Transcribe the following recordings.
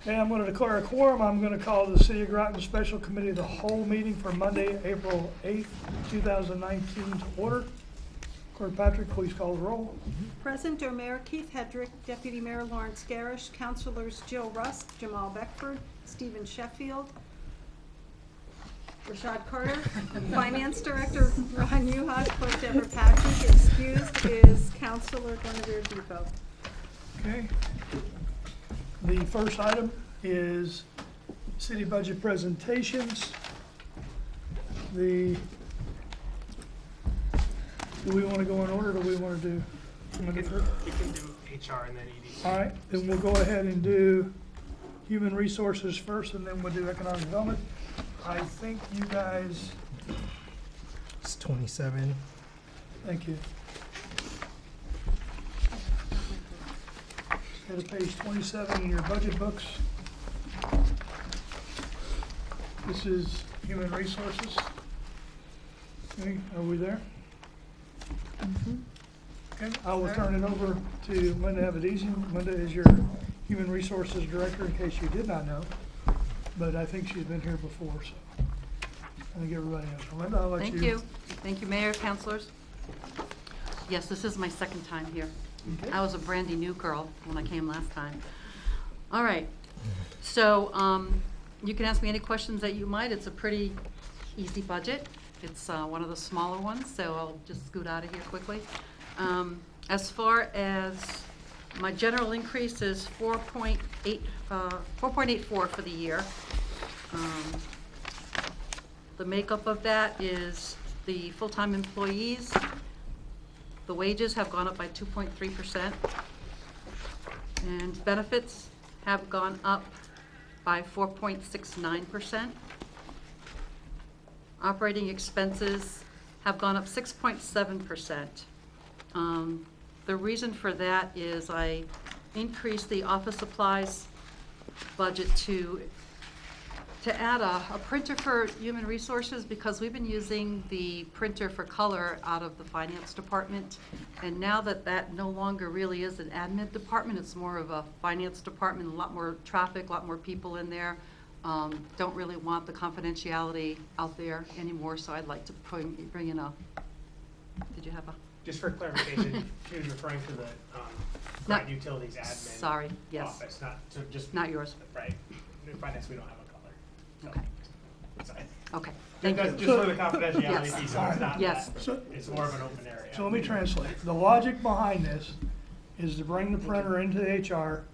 Okay, I'm going to declare a quorum. I'm going to call the City of Groton Special Committee of the whole meeting for Monday, April 8th, 2019 to order. Clerk Patrick, please call the roll. Present are Mayor Keith Hedrick, Deputy Mayor Lawrence Garish, Councilors Jill Rusk, Jamal Beckford, Stephen Sheffield, Rashad Carter, Finance Director Ron Uhas, Clerk Deborah Patrick. Excused is Councilor Guinevere Depot. Okay. The first item is city budget presentations. Do we want to go in order, or do we want to do? We can do HR and then EDC. All right, then we'll go ahead and do human resources first, and then we'll do economic development. I think you guys. It's 27. Thank you. Go to page 27 in your budget books. This is human resources. Okay, are we there? Okay, I will turn it over to Linda Avedisian. Linda is your human resources director, in case you did not know, but I think she's been here before, so I think everybody knows. Linda, I'll let you. Thank you. Thank you, Mayor, councilors. Yes, this is my second time here. Okay. I was a brandy new girl when I came last time. All right, so you can ask me any questions that you might. It's a pretty easy budget. It's one of the smaller ones, so I'll just scoot out of here quickly. As far as my general increase is 4.84 for the year. The makeup of that is the full-time employees. The wages have gone up by 2.3%, and benefits have gone up by 4.69%. Operating expenses have gone up 6.7%. The reason for that is I increased the office supplies budget to add a printer for human resources, because we've been using the printer for color out of the finance department, and now that no longer really is an admin department, it's more of a finance department, a lot more traffic, a lot more people in there. Don't really want the confidentiality out there anymore, so I'd like to bring in a, did you have a? Just for clarification, she was referring to the Groton Utilities admin Sorry, yes. office, not to just. Not yours. Right. In finance, we don't have a color. So, Okay. sorry. Okay, thank you. Just for the confidentiality Yes. piece, so it's not Yes. that. It's more of an open area. So let me translate. The logic behind this is to bring the printer into HR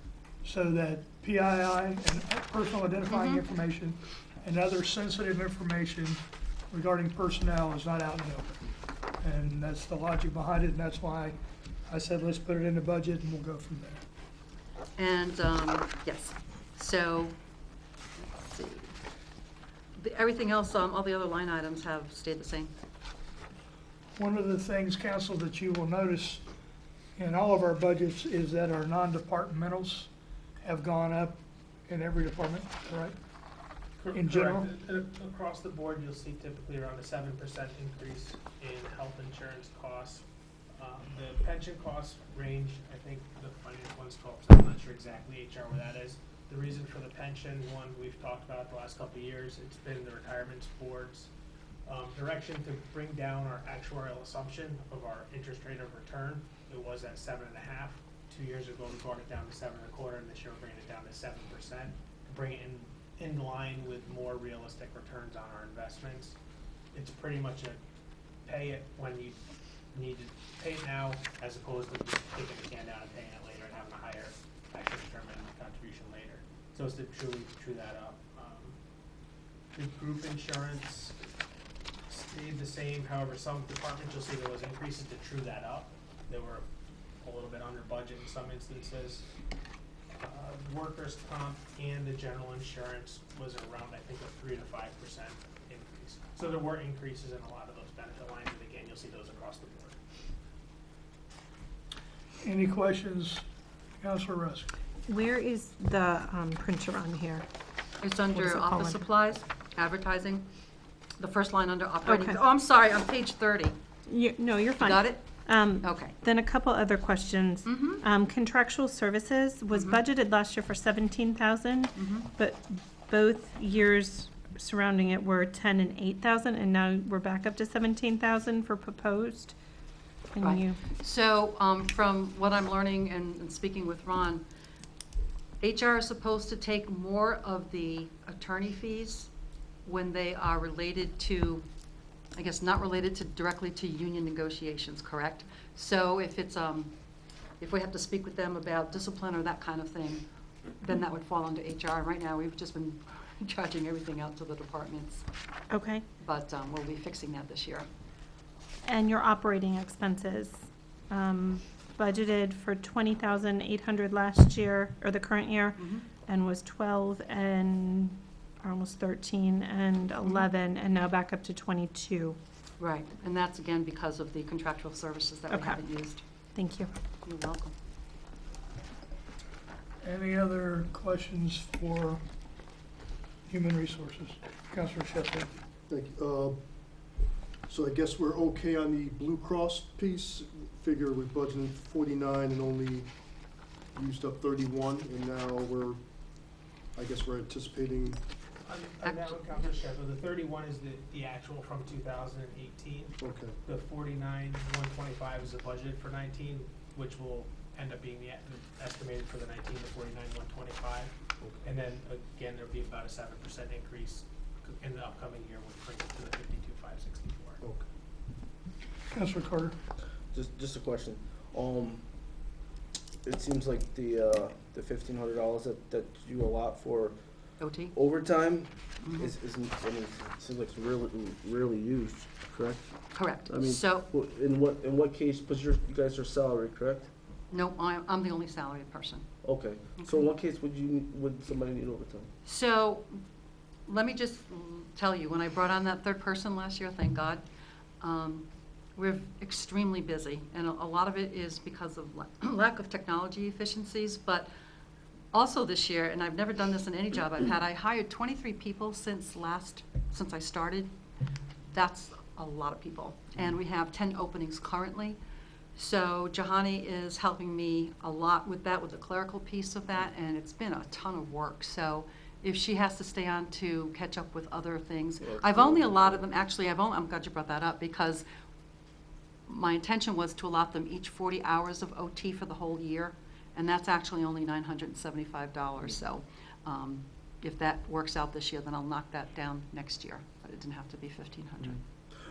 so that PII and personal identifying information and other sensitive information regarding personnel is not out in the open. And that's the logic behind it, and that's why I said let's put it in the budget and we'll go from there. And, yes, so, let's see. Everything else, all the other line items have stayed the same. One of the things, council, that you will notice in all of our budgets is that our non-departmentals have gone up in every department, correct? In general? Correct. Across the board, you'll see typically around a 7% increase in health insurance costs. The pension costs range, I think the finance one's 12%, I'm not sure exactly HR where that is. The reason for the pension one we've talked about the last couple of years, it's been the retirement board's direction to bring down our actuarial assumption of our interest rate of return. It was at 7.5. 2 years ago, we brought it down to 7.25, and this year we're bringing it down to 7%, to bring it in line with more realistic returns on our investments. It's pretty much a pay it when you need to pay it now, as opposed to just kicking the can down and paying it later and having a higher actual determined contribution later. So it's to truly true that up. The group insurance stayed the same. However, some departments you'll see there was increases to true that up. They were a little bit under budget in some instances. Workers' comp and the general insurance was around, I think, a 3 to 5% increase. So there were increases in a lot of those benefit lines, and again, you'll see those across the board. Any questions, Councilor Rusk? Where is the printer on here? It's What is under it office called? supplies, advertising, the first line under operating. Okay. Oh, I'm sorry, on page 30. No, you're fine. Got it? Okay. Then a couple other questions. Mm-hmm. Contractual services was budgeted last year for 17,000, Mm-hmm. but both years surrounding it were 10 and 8,000, and now we're back up to 17,000 for proposed. Can Right. you? So, from what I'm learning and speaking with Ron, HR is supposed to take more of the attorney fees when they are related to, I guess, not related to, directly to union negotiations, correct? So if it's, if we have to speak with them about discipline or that kind of thing, then that would fall under HR. Right now, we've just been charging everything out to the departments, Okay. but we'll be fixing that this year. And your operating expenses, budgeted for 20,800 last year, or the current year, Mhm. and was 12 and almost 13 and 11, and now back up to 22. Right, and that's again because of the contractual services that we Okay. haven't used. Thank you. You're welcome. Any other questions for Human Resources? Counselor Sheffield? Thank you. So I guess we're okay on the Blue Cross piece. Figure we budgeted 49 and only used up 31, and now I guess we're anticipating, On that one, Counselor Sheffield, the 31 is the actual from 2018. okay, The 49,125 is the budget for 19, which will end up being the estimated for the 19, the 49,125. And then again, there'll be about a 7% increase in the upcoming year, which brings it to the 52,564. okay. Counselor Carter? Just a question. It seems like the $1,500 that you allot for OT? overtime Mhm. isn't, I mean, it seems like it's really used, correct? Correct. I mean, So, in what case, because you guys are salary, correct? no, I'm the only salaried person. Okay. So in what case would somebody need overtime? So, let me just tell you, when I brought on that third person last year, thank God, we're extremely busy, and a lot of it is because of lack of technology efficiencies, but also this year, and I've never done this in any job I've had, I hired 23 people since I started. That's a lot of people, and we have 10 openings currently. So Jahani is helping me a lot with that, with the clerical piece of that, and it's been a ton of work. So if she has to stay on to catch up with other things, I've only allotted them, actually, I'm glad you brought that up, because my intention was to allot them each 40 hours of OT for the whole year, and that's actually only $975. So if that works out this year, then I'll knock that down next year, but it didn't have to be 1,500.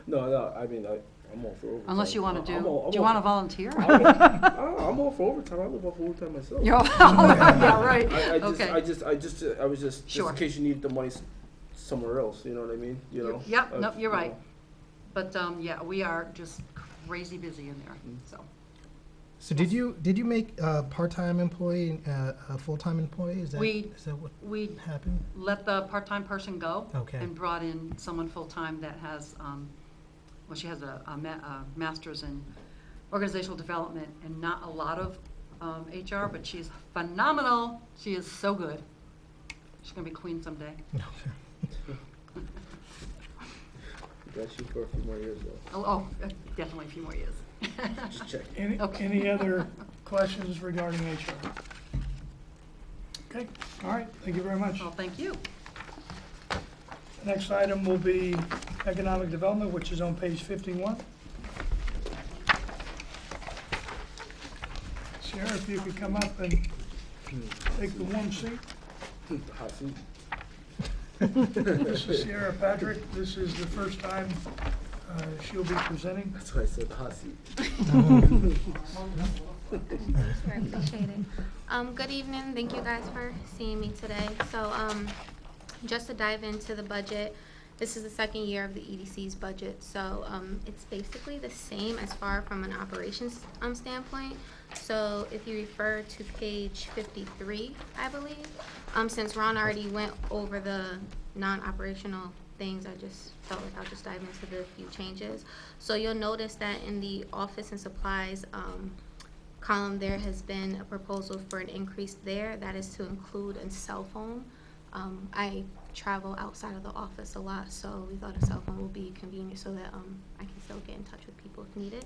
No, I mean, I'm all for overtime. Unless you want to I'm all- do you want to volunteer? I'm all for overtime. I live off overtime myself. You're all- yeah, right. I was just Sure. in case you need the money somewhere else, you know what I mean? You know? Yep, no, you're you right. know. But, yeah, we are just crazy busy in there, so. So did you make a part-time employee a full-time employee? Is that what We happened? let the part-time person go. Okay. And brought in someone full-time that has, well, she has a master's in organizational development and not a lot of HR, but she's phenomenal. She is so good. She's gonna be queen someday. Got you for a few more years though. Oh, definitely a few more years. Just check. Okay. Any other questions regarding HR? Okay, all right, thank you very much. Well, thank you. The next item will be economic development, which is on page 51. Sierra, if you could come up and take the warm seat. The hot seat. This is Sierra Patrick. This is the first time she'll be presenting. That's why I said the hot seat. Sure, appreciate it. Good evening. Thank you guys for seeing me today. So, just to dive into the budget, this is the second year of the EDC's budget. So, it's basically the same as far from an operations standpoint. So, if you refer to page 53, I believe, since Ron already went over the non-operational things, I just felt like I'll just dive into the few changes. So you'll notice that in the office and supplies column, there has been a proposal for an increase there. That is to include a cell phone I travel outside of the office a lot, so we thought a cell phone would be convenient so that I can still get in touch with people if needed.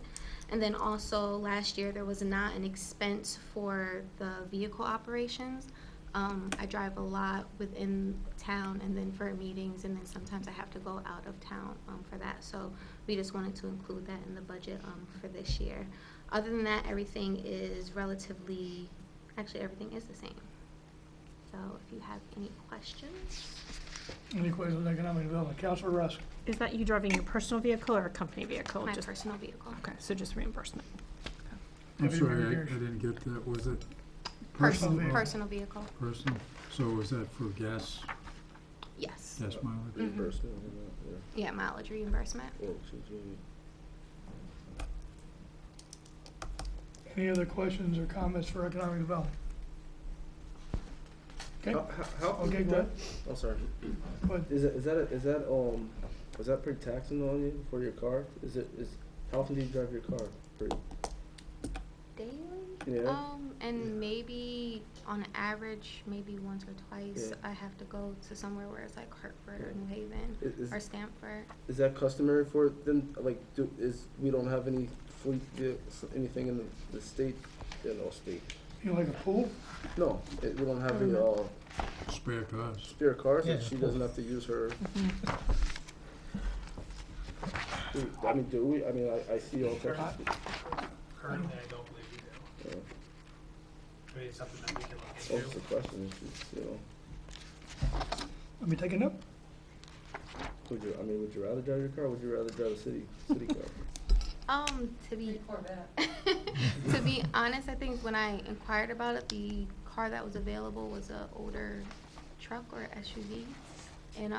And then also last year there was not an expense for the vehicle operations. I drive a lot within town and then for meetings, and then sometimes I have to go out of town for that. So we just wanted to include that in the budget for this year. Other than that, everything is relatively, actually everything is the same. So if you have any questions. Any questions on economic development? Counselor Rusk? Is that you driving your personal vehicle or a company vehicle? My Just- personal vehicle. Okay, so just reimbursement. I'm Have you sorry, been I didn't get that. Was it Personal vehicle. Personal vehicle. personal? So is that for gas, Yes. gas mileage? Reimbursement, Yeah, mileage reimbursement. yeah. Well, should you- Any other questions or comments for economic development? Okay, How okay, go ahead. Oh, sorry. Go ahead. Is that pretty taxing on you for your car? How often do you drive your car? Daily? Yeah. And maybe on average, maybe once or twice, Yeah. I have to go to somewhere where it's like Hartford or New Haven or Stamford. Is that customary for them? Like, we don't have any fleet, anything in the state, state? You like a pool? No, we don't have any, Spare cars? spare cars that Yeah, she of doesn't have to use her. Do we? I mean, I see all types of. Currently, I don't believe we do. Yeah. I mean, it's something that we can look That's into. the question, Let me take a note. would you rather drive your car, or would you rather drive a city car? To be honest, I think when I inquired about it, the car that was available was a older truck or SUV. And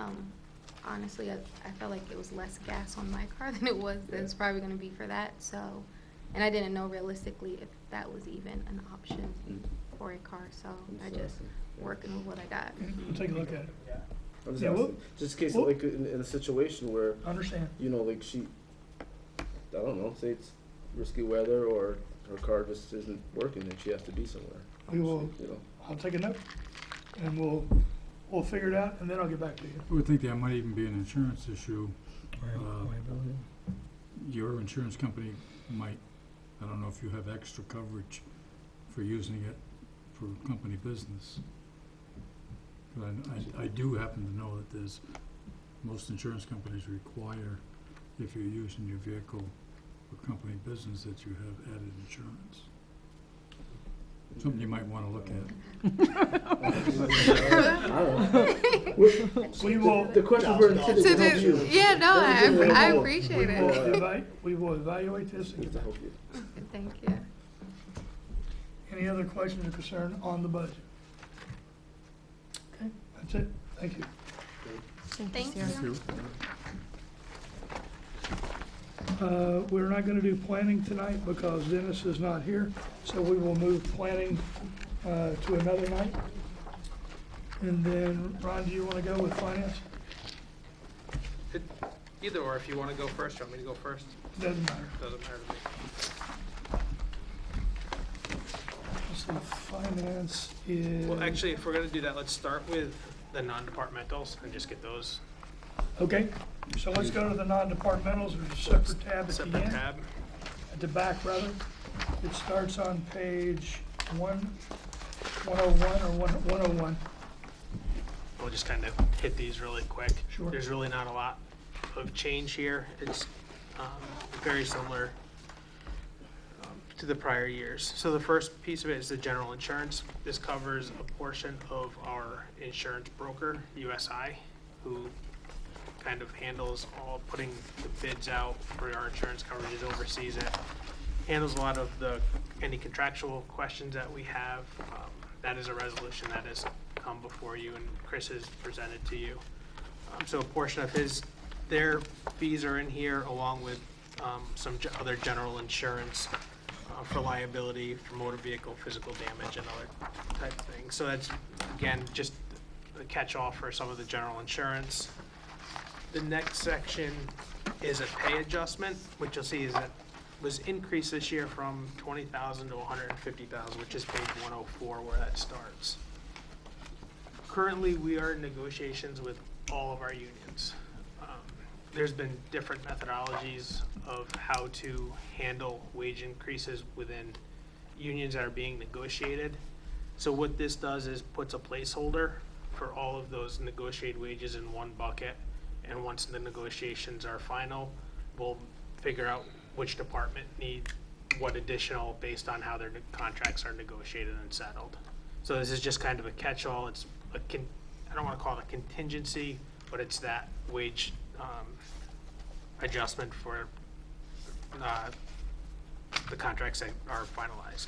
honestly, I felt like it was less gas on my car than it was that it's probably gonna be for that, so. And I didn't know realistically if that was even an option for a car, so I just working with what I got. We'll take a look at it. Yeah. I'm just Yeah, asking, well- just in case, well- like, in a situation where, Understand. like I don't know, say it's risky weather or her car just isn't working and she has to be somewhere. We will, You know, I'll take a note and we'll figure it out and then I'll get back to you. I would think that might even be an insurance issue. Liability. Your insurance company might, I don't know if you have extra coverage for using it for company business. But I do happen to know that most insurance companies require, if you're using your vehicle for company business, that you have added insurance. Something you might wanna look at. I don't know. We will, The question for intended to help you. Yeah, no, I will- appreciate will- it. we will evaluate this and get To back. help you. Thank you. Any other questions or concern on the budget? Okay, that's it. Thank you. Thank Sarah. you. We're not gonna do planning tonight because Dennis is not here, so we will move planning to another night. And then, Ron, do you wanna go with finance? Either or, if you wanna go first, you want me to go first? Doesn't matter. Doesn't matter to me. Let's see, finance is. Well, actually, if we're gonna do that, let's start with the non-departmentals and just get those Okay, so let's go to the non-departmentals. There's a separate tab at the separate end, tab. at the back rather. It starts on page 101 or 101. We'll just kind of hit these really quick. Sure. There's really not a lot of change here. It's very similar to the prior years. So the first piece of it is the general insurance. This covers a portion of our insurance broker, USI, who kind of handles all putting the bids out for our insurance coverages, oversees it, handles a lot of any contractual questions that we have. That is a resolution that has come before you and Chris has presented to you. So a portion of their fees are in here along with some other general insurance for liability, for motor vehicle, physical damage and other type of things. So that's, again, just a catch-all for some of the general insurance. The next section is a pay adjustment, which you'll see is that was increased this year from 20,000 to 150,000, which is page 104 where that starts. Currently, we are in negotiations with all of our unions. There's been different methodologies of how to handle wage increases within unions that are being negotiated. So what this does is puts a placeholder for all of those negotiated wages in one bucket. And once the negotiations are final, we'll figure out which department needs what additional based on how their contracts are negotiated and settled. So this is just kind of a catch-all. It's I don't want to call it a contingency, but it's that wage adjustment for the contracts that are finalized.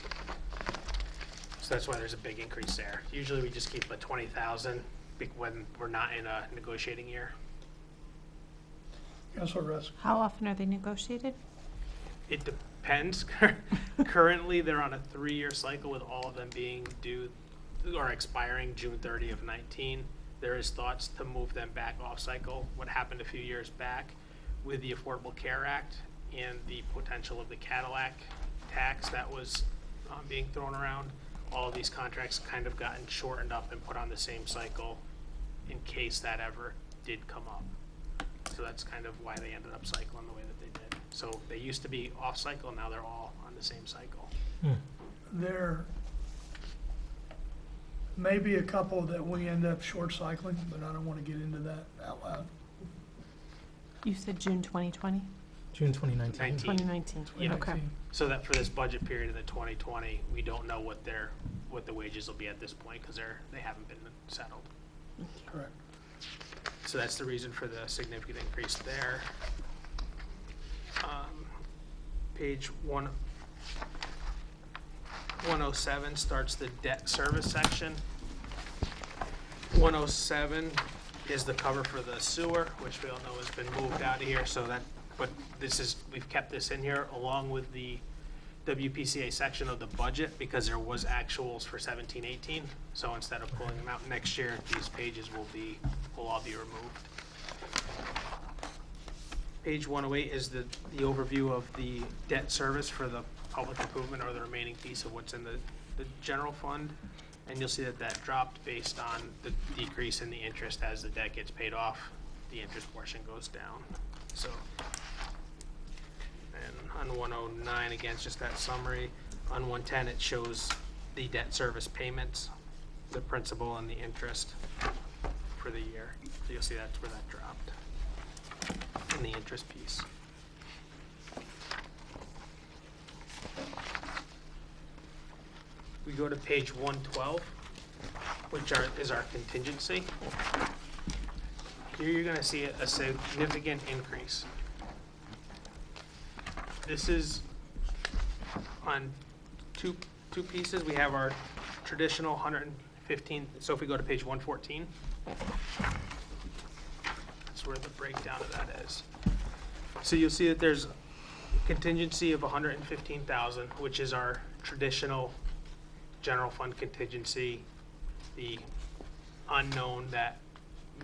So that's why there's a big increase there. Usually we just keep a 20,000 when we're not in a negotiating year. Councilor Rusk. How often are they negotiated? It depends. Currently, they're on a 3-year cycle with all of them being due or expiring June 30 of 19. There is thoughts to move them back off cycle. What happened a few years back with the Affordable Care Act and the potential of the Cadillac tax that was being thrown around, all of these contracts kind of gotten shortened up and put on the same cycle in case that ever did come up. So that's kind of why they ended up cycling the way that they did. So they used to be off cycle, now they're all on the same cycle. There may be a couple that we end up short cycling, but I don't want to get into that out loud. You said June 2020? June 2019. 19. 2019. Yeah. Okay. So that for this budget period in the 2020, we don't know what the wages will be at this point because they haven't been settled. Correct. So that's the reason for the significant increase there. Page 107 starts the debt service section. 107 is the cover for the sewer, which we all know has been moved out of here. So that, but we've kept this in here along with the WPCA section of the budget because there was actuals for 17-18. So instead of pulling them out next year, these pages will all be removed. Page 108 is the overview of the debt service for the public improvement or the remaining piece of what's in the general fund. And you'll see that dropped based on the decrease in the interest as the debt gets paid off. The interest portion goes down. So, and on 109, again, it's just that summary. On 110, it shows the debt service payments, the principal and the interest for the year. So you'll see that's where that dropped in the interest piece. We go to page 112, which is our contingency. Here you're going to see a significant increase. This is on two pieces. We have our traditional 115. So if we go to page 114, that's where the breakdown of that is. So you'll see that there's contingency of 115,000, which is our traditional general fund contingency, the unknown that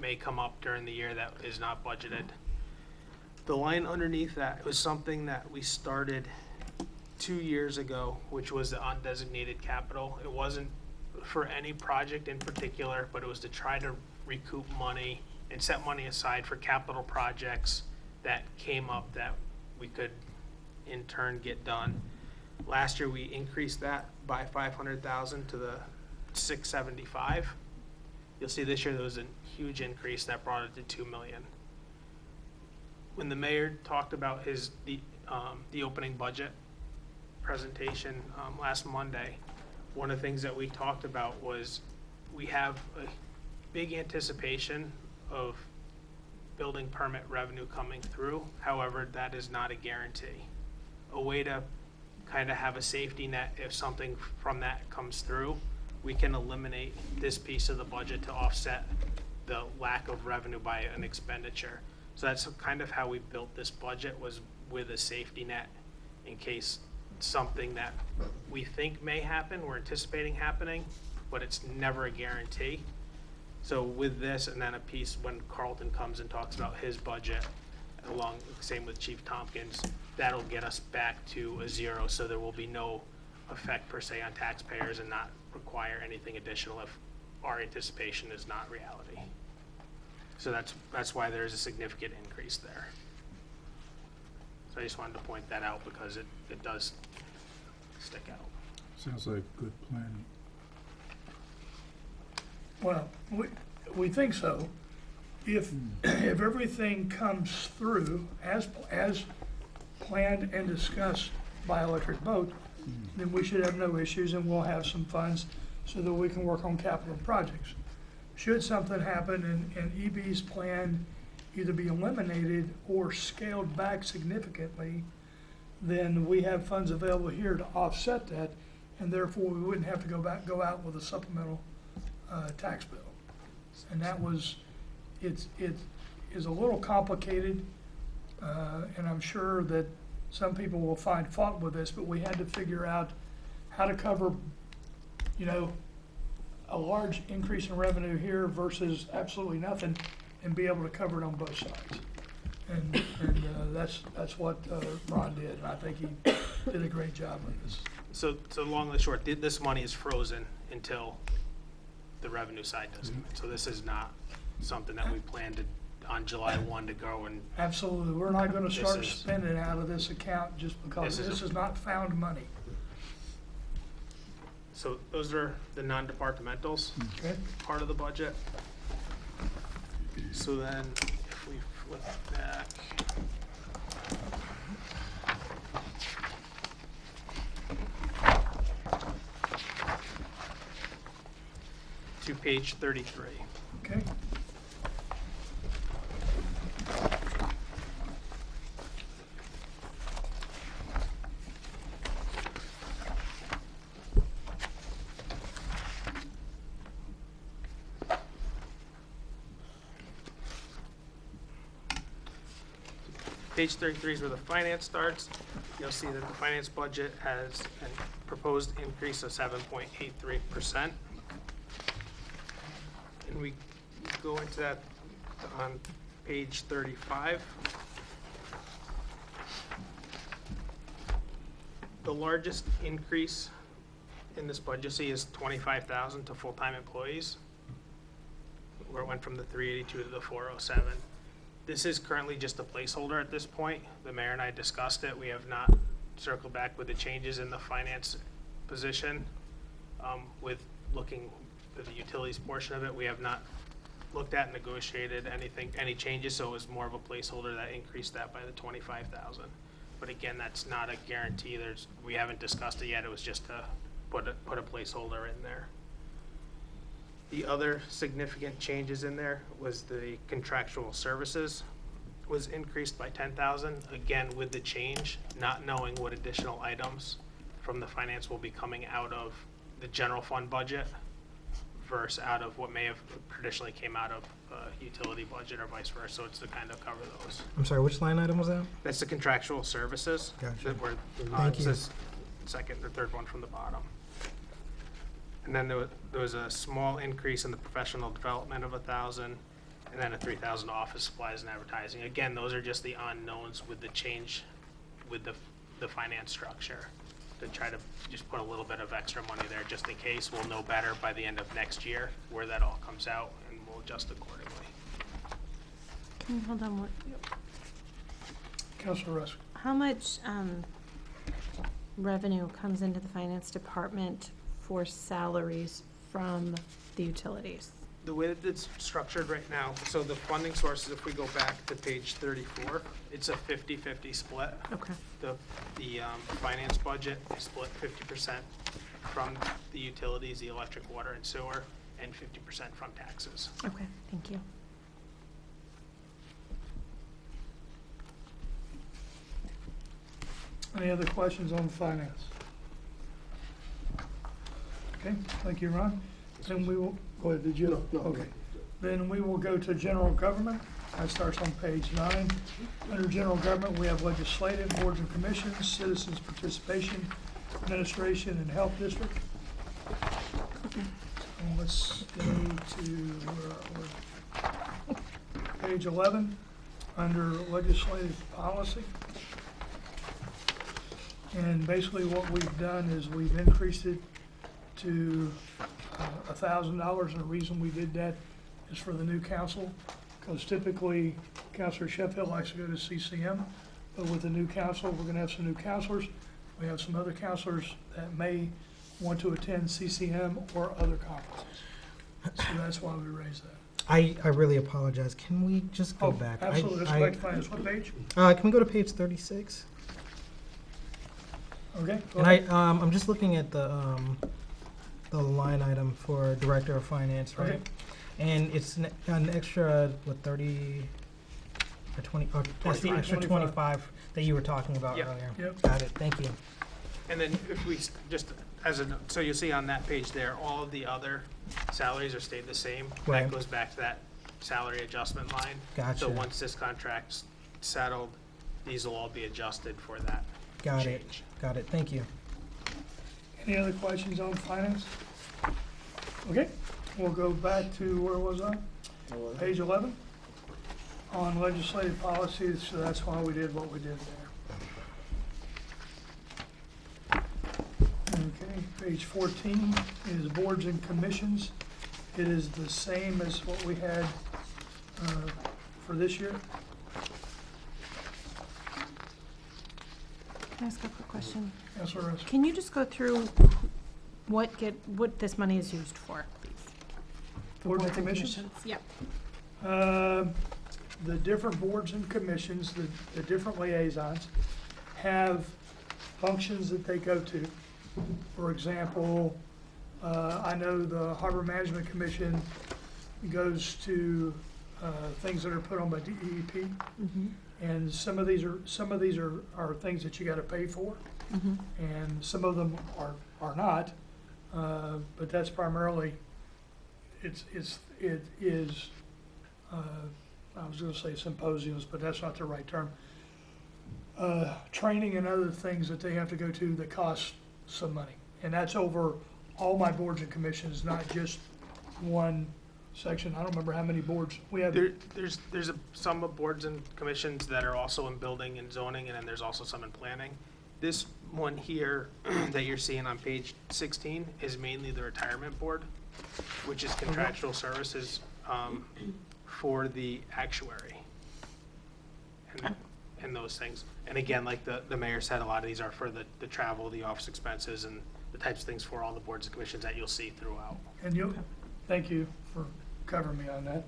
may come up during the year that is not budgeted. The line underneath that was something that we started 2 years ago, which was the undesignated capital. It wasn't for any project in particular, but it was to try to recoup money and set money aside for capital projects that came up that we could in turn get done. Last year, we increased that by 500,000 to the 675. You'll see this year there was a huge increase that brought it to 2 million. When the mayor talked about the opening budget presentation last Monday, one of the things that we talked about was we have a big anticipation of building permit revenue coming through. However, that is not a guarantee. A way to kind of have a safety net if something from that comes through, we can eliminate this piece of the budget to offset the lack of revenue by an expenditure. So that's kind of how we built this budget, was with a safety net in case something that we think may happen, we're anticipating happening, but it's never a guarantee. So with this, and then a piece when Carlton comes and talks about his budget, along, same with Chief Tompkins, that'll get us back to a zero, so there will be no effect per se on taxpayers and not require anything additional if our anticipation is not reality. So that's why there's a significant increase there. So I just wanted to point that out because it does stick out. Sounds like good planning. Well, we think so. If everything comes through as planned and discussed by electric vote, then we should have no issues and we'll have some funds so that we can work on capital projects. Should something happen and EB's plan either be eliminated or scaled back significantly, then we have funds available here to offset that, and therefore we wouldn't have to go out with a supplemental tax bill. And that was, it is a little complicated, and I'm sure that some people will find fault with this, but we had to figure out how to cover, a large increase in revenue here versus absolutely nothing, and be able to cover it on both sides. And that's what Ron did, and I think he did a great job with this. So long and short, this money is frozen until the revenue side does come in. So this is not something that we planned on July 1 to go and. Absolutely, we're not gonna start spending out of this account just because this is not found money. So those are the non-departmentals, Okay. part of the budget. So then, if we flip back. To page 33. Okay. Page 33 is where the finance starts. You'll see that the finance budget has a proposed increase of 7.83%. And we go into that on page 35. The largest increase in this budget, see, is 25,000 to full-time employees, where it went from the 382 to the 407. This is currently just a placeholder at this point. The mayor and I discussed it. We have not circled back with the changes in the finance position. With looking at the utilities portion of it, we have not looked at, negotiated any changes, so it was more of a placeholder that increased that by the 25,000. But again, that's not a guarantee. We haven't discussed it yet. It was just to put a placeholder in there. The other significant changes in there was the contractual services was increased by 10,000. Again, with the change, not knowing what additional items from the finance will be coming out of the general fund budget versus out of what may have traditionally came out of utility budget or vice versa. So it's to kind of cover those. I'm sorry, which line item was that? That's the contractual services. Gotcha. That were, Thank it you. says second or third one from the bottom. And then there was a small increase in the professional development of 1,000, and then a 3,000 office supplies and advertising. Again, those are just the unknowns with the change with the finance structure, to try to just put a little bit of extra money there just in case. We'll know better by the end of next year where that all comes out, and we'll adjust accordingly. Can you hold on one? Councilor Rusk. How much revenue comes into the finance department for salaries from the utilities? The way that it's structured right now, so the funding sources, if we go back to page 34, it's a 50-50 split. Okay. The finance budget is split 50% from the utilities, the electric, water, and sewer, and 50% from taxes. Okay, thank you. Any other questions on finance? Okay, thank you, Ron. Then we will, go ahead, did you? No. Okay. Then we will go to general government. That starts on page 9. Under general government, we have legislative, boards and commissions, citizens participation, administration, and health district. And let's go to, where are we? Page 11, under legislative policy. And basically what we've done is we've increased it to $1,000, and the reason we did that is for the new council, because typically Councilor Sheffield likes to go to CCM, but with the new council, we're gonna have some new councilors. We have some other councilors that may want to attend CCM or other conferences. So that's why we raised that. I really apologize. Can we just go back? Absolutely, let's go back to finance. What page? Can we go to page 36? Okay, go And ahead. I'm just looking at the line item for Director of Finance, right? Okay. And it's an extra, what, 30 or 20, or that's the 25. extra 25 that you were talking about Yep. earlier. Yep. Got it, thank you. And then if we, just as a, so you'll see on that page there, all of the other salaries are stayed the same. Right. That goes back to that salary adjustment line. Gotcha. So once this contract's settled, these will all be adjusted for that Got it, change. got it, thank you. Any other questions on finance? Okay, we'll go back to, where was I? Page 11, on legislative policies, so that's why we did what we did there. Okay, page 14 is boards and commissions. It is the same as what we had for this year. Can I ask a quick question? Councilor Russ. Can you just go through what this money is used for, please? For Boards and commissions? Yep. The different boards and commissions, the different liaisons have functions that they go to. For example, I know the Harbor Management Commission goes to things that are put on by DEP. And some of these are things that you gotta pay for. And some of them are not, but that's primarily, it is, I was gonna say symposiums, but that's not the right term. Training and other things that they have to go to that cost some money. And that's over all my boards and commissions, not just one section. I don't remember how many boards we have. There's some boards and commissions that are also in building and zoning, and then there's also some in planning. This one here that you're seeing on page 16 is mainly the retirement board, which is contractual services for the actuary and those things. And again, like the mayor said, a lot of these are for the travel, the office expenses, and the types of things for all the boards and commissions that you'll see throughout. And thank you for covering me on that.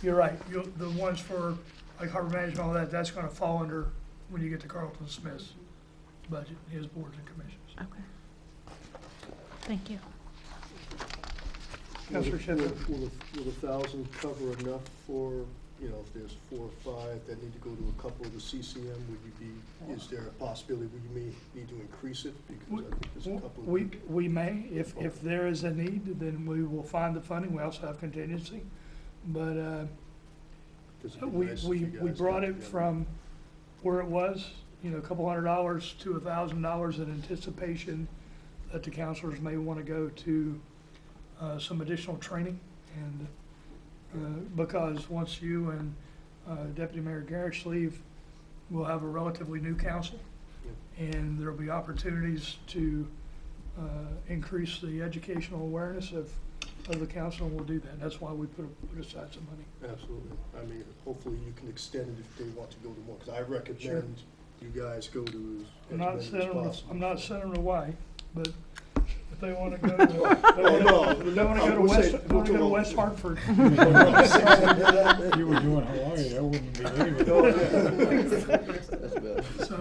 You're right, the ones for like harbor management, all that, that's gonna fall under, when you get to Carlton Smith's budget, his boards and commissions. Okay. Thank you. Councilor Sheffield. Will the 1,000 cover enough for, if there's 4 or 5 that need to go to a couple of the CCM, is there a possibility we may need to increase it? Because I think there's a couple of. We may, if there is a need, then we will find the funding. We also have contingency. But we brought it from where it was, a couple $100 to $1,000 in anticipation that the counselors may want to go to some additional training. And because once you and Deputy Mayor Garrett leave, we'll have a relatively new council. And there'll be opportunities to increase the educational awareness of the council, and we'll do that. That's why we put aside some money. Absolutely. I mean, hopefully you can extend it if they want to go to more, because I recommend you guys go to as many as possible. I'm not sending them away, but if they want to go to, they want to go to West Hartford. You were doing Hawaii, I wouldn't be leaving. That's bad. So,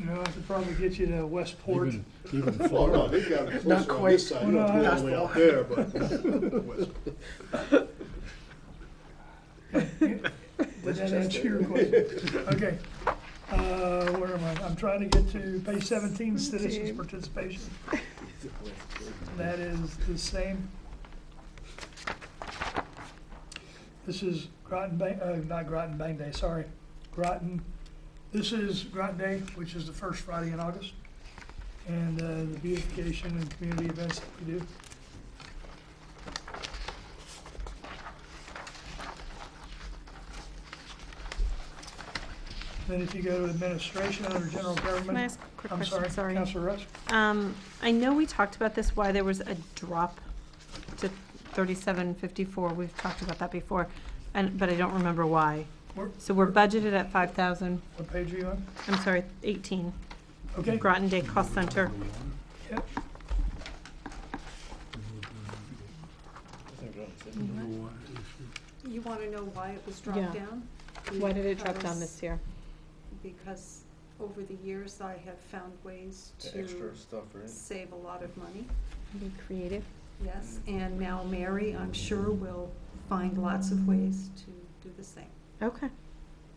I could probably get you to Westport. Even Oh, no, Florida. they've got it Not closer on quite. this side, you don't have to go all the way out there, but. Did that answer your question? Okay. Where am I? I'm trying to get to page 17, citizens participation. That is the same. This is Groton not Groton Bang Day, sorry. This is Groton Day, which is the first Friday in August. And the beautification and community events that we do. Then if you go to administration under general Can I government, ask a quick I'm question? sorry, Counselor Rusk. I know we talked about this, why there was a drop to 3754. We've talked about that before, but I don't remember why. So we're budgeted at 5,000. What page are you on? I'm sorry, 18. Okay. Groton Day Cost Center. Yep. You want to know why it was Yeah. dropped down? Why did it drop down Because- this year? Because over the years, I have found ways The extra to stuff, right? save a lot of money. Be creative. Yes, and now Mary, I'm sure, will find lots of ways to do the same. Okay,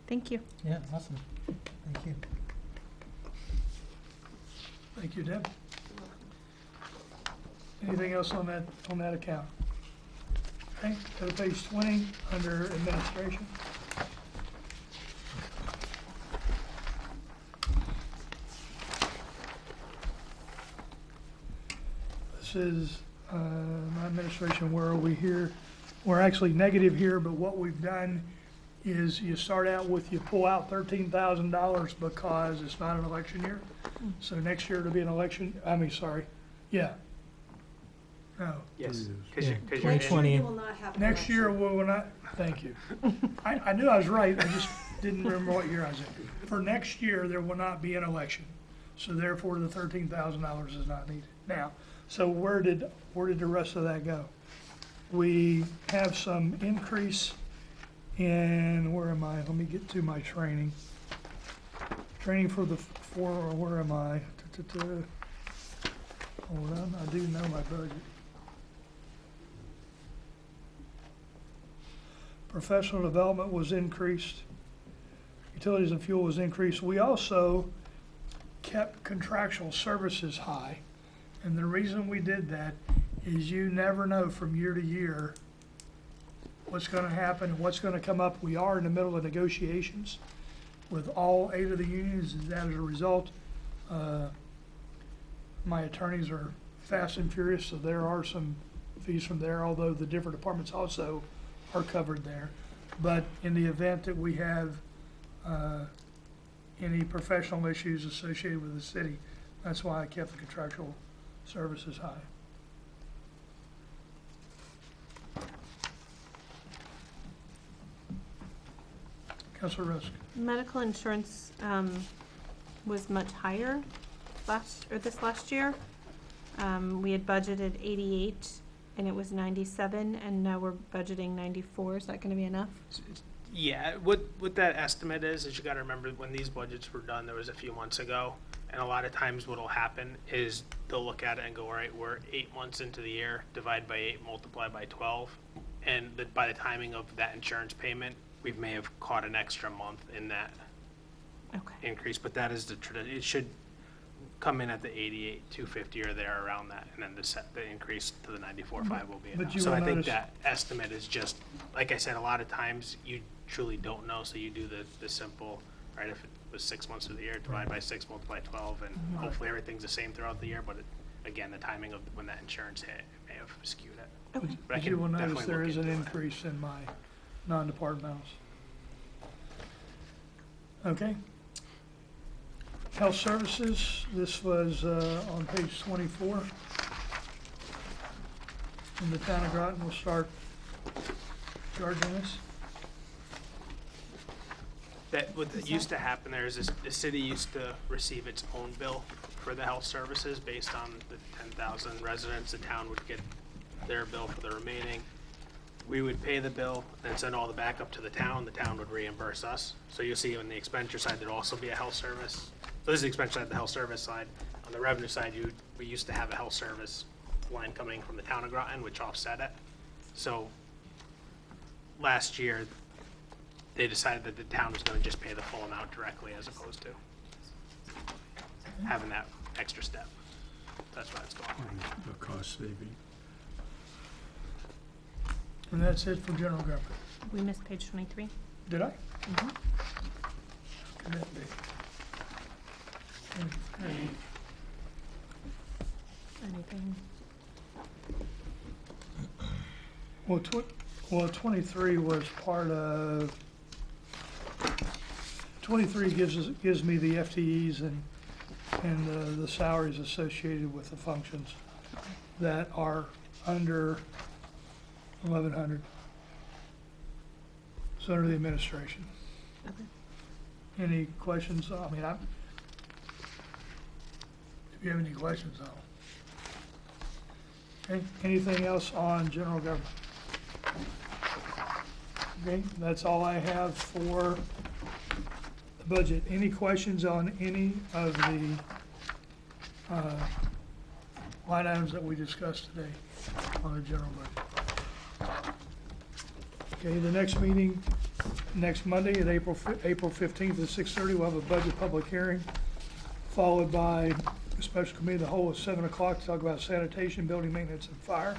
thank you. Yeah, awesome. Thank you. Thank you, Deb. Anything else on that account? Okay, go to page 20, under administration. This is, my administration, where are we here? We're actually negative here, but what we've done is you start out with, you pull out $13,000 because it's not an election year. So next year it'll be an election, yeah. No, Yes, Yeah. because you're in- Next year, you will not have an next year election. we will not, thank you. I knew I was right, I just didn't remember what year I was in. For next year, there will not be an election, so therefore the $13,000 is not needed. Now, so where did the rest of that go? We have some increase in, where am I? Let me get to my training. Training for where am I? Hold on, I do know my budget. Professional development was increased. Utilities and fuel was increased. We also kept contractual services high. And the reason we did that is you never know from year to year what's gonna happen, and what's gonna come up. We are in the middle of negotiations with all 8 of the unions, and as a result, my attorneys are fast and furious, so there are some fees from there, although the different departments also are covered there. But in the event that we have any professional issues associated with the city, that's why I kept the contractual services high. Councilor Rusk. Medical insurance was much higher this last year. We had budgeted 88 and it was 97, and now we're budgeting 94. Is that gonna be enough? Yeah, what that estimate is you gotta remember, when these budgets were done, there was a few months ago, and a lot of times what'll happen is they'll look at it and go, all right, we're 8 months into the year, divide by 8, multiply by 12, and by the timing of that insurance payment, we may have caught an extra month in that Okay. increase, but that is it should come in at the 88, 250 or there around that, and then the increase to the 94.5 will be But enough. you So will I think notice- that estimate is just, like I said, a lot of times you truly don't know, so you do the simple, right, if it was 6 months of the year, divide by 6, multiply 12, and hopefully everything's the same throughout the year, but again, the timing of when that insurance hit may have skewed it. Okay. But I But can you will notice definitely there look is an into it. increase in my non-departmentals. Okay. Health services, this was on page 24. And the town of Groton will start charging this. What used to happen there is the city used to receive its own bill for the health services based on the 10,000 residents. The town would get their bill for the remaining. We would pay the bill and send all the backup to the town. The town would reimburse us. So you'll see on the expenditure side, there'd also be a health service. So this is the expenditure side, the health service side. On the revenue side, we used to have a health service line coming from the town of Groton, which offset it. So last year, they decided that the town was gonna just pay the full amount directly as opposed to having that extra step. That's why it's going on. The cost saving. And that's it for general government. We missed page 23. Did I? Mhm. Could that be? Anything? Well, 23 was part of, 23 gives me the FTEs and the salaries associated with the functions that are under 1,100. It's under the administration. Okay. Any questions? I mean, if you have any questions, okay, anything else on general government? Okay, that's all I have for the budget. Any questions on any of the line items that we discussed today on the general budget? Okay, the next meeting, next Monday at April 15th at 6:30, we'll have a budget public hearing, followed by a special committee of the whole at 7 o'clock to talk about sanitation, building maintenance, and fire.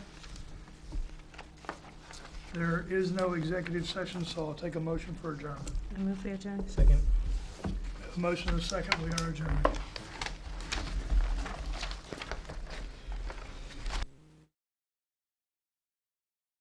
There is no executive session, so I'll take a motion for adjournment. I move we adjourn. Second. A motion and a second, we are adjourned.